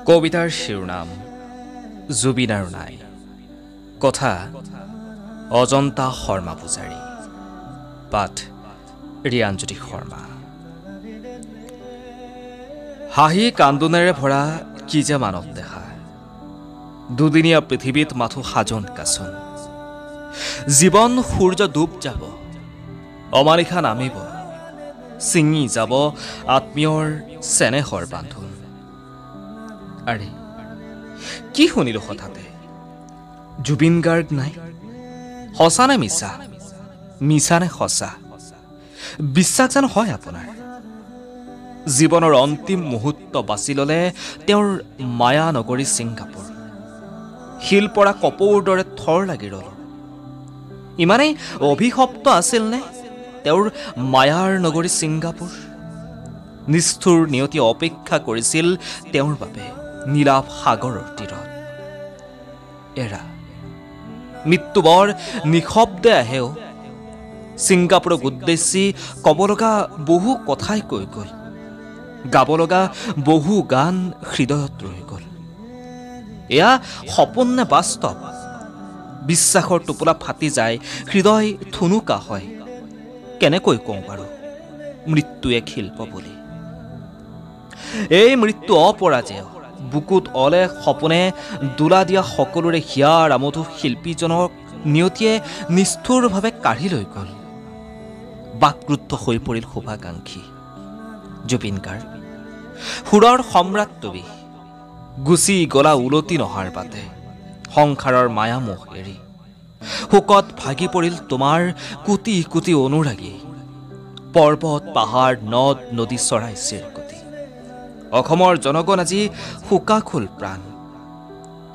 কবিতাৰ শিৰোনাম জুবিন আৰু নাই। কথা অজন্তা শৰ্মা পূজাৰী। পাঠ ৰিয়াঞ্জ্যোতি শৰ্মা। হাঁহি কান্দোনেৰে ভৰা কি যে মানৱ দেখা, দুদিনীয়া পৃথিৱীত মাথো সাজোন কাচোন। জীৱন সূৰ্য ডুব যাব, অমানিশা নামিব, ছিঙি যাব আত্মীয়ৰ চেনেহৰ বান্ধোন। আৰে কি শুনিলো হঠাতে, জুবিন গাৰ্গ নাই। সঁচা নে মিছা, মিছা নে সঁচা, বিশ্বাস যেন হয় আপোনাৰ। জীৱনৰ অন্তিম মুহূৰ্ত বাছি ল'লে তেওঁৰ মায়া নগৰী ছিংগাপুৰ। শিল পৰা কপৌৰ দৰে থৰ লাগি ৰ'লো। ইমানেই অভিশপ্ত আছিল নে তেওঁৰ মায়াৰ নগৰী ছিংগাপুৰ? নিষ্ঠুৰ নিয়তি অপেক্ষা কৰিছিল তেওঁৰ বাবে নীলাভ সাগৰৰ তীৰত। এৰা মৃত্যু বৰ নিশব্দে আহেও। ছিংগাপুৰক উদ্দেশ্যি ক'ব লগা বহু কথাই কৈ গ'ল, গাব লগা বহু গান হৃদয়ত ৰৈ গ'ল। এয়া সপোন নে বাস্তৱ? বিশ্বাসৰ টোপোলা ফাটি যায়, হৃদয় থুনুকা হয়। কেনেকৈ কওঁ বাৰু মৃত্যু এক শিল্প বুলি? এই মৃত্যু অপৰাজেয়। বুকুত অলেখ সপোনে দোলা দিয়া সকলোৰে হিয়াৰ আমোদো শিল্পীজনক নিয়তিয়ে নিষ্ঠুৰভাৱে কাঢ়ি লৈ গ'ল। বাকৰুদ্ধ হৈ পৰিল শুভাকাংক্ষী জুবিন গাৰ্গ। সুৰৰ সম্ৰাট তুমি, গুচি গলা উলটি নহাৰ বাটে সংসাৰৰ মায়ামোহ এৰি। শোকত ভাগি পৰিল তোমাৰ কোটি কোটি অনুৰাগী, পৰ্বত পাহাৰ নদ নদী চৰাই চিৰিকটি। অসমৰ জনগণ আজি শোকাকুল প্ৰাণ,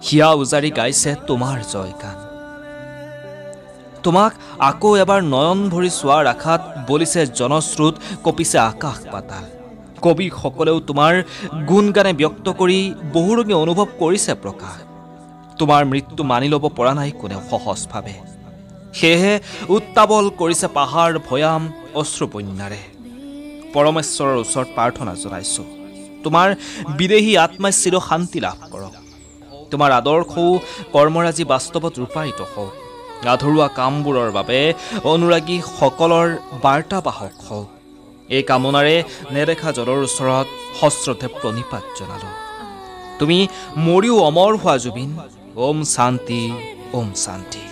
হিয়া উজাৰি গাইছে তোমাৰ জয়গান। তোমাক আকৌ এবাৰ নয়ন ভৰি চোৱাৰ আশাত বলিছে জনশ্ৰুত, কঁপিছে আকাশ পাতাল। কবিসকলেও তোমাৰ গুণগানে ব্যক্ত কৰি বহুৰঙী অনুভৱ কৰিছে প্ৰকাশ। তোমাৰ মৃত্যু মানি ল'ব পৰা নাই কোনেও সহজভাৱে, সেয়েহে উত্তাৱল কৰিছে পাহাৰ ভৈয়াম অশ্ৰুবন্যাৰে। পৰমেশ্বৰৰ ওচৰত প্ৰাৰ্থনা জনাইছো, তোমাৰ বিদেহী আত্মাই চিৰ শান্তি লাভ কৰক। তোমাৰ আদৰ্শও কৰ্মৰাজি বাস্তৱত ৰূপায়িত হওক। আধৰুৱা কামবোৰৰ বাবে অনুৰাগী সকলৰ বাৰ্তাবাহক হওক। এই কামনাৰে নেদেখা জলৰ ওচৰত সশ্ৰদ্ধে প্ৰণিপাত জনালো। তুমি মৰিও অমৰ হোৱা জুবিন। ওম শান্তি, ওম শান্তি।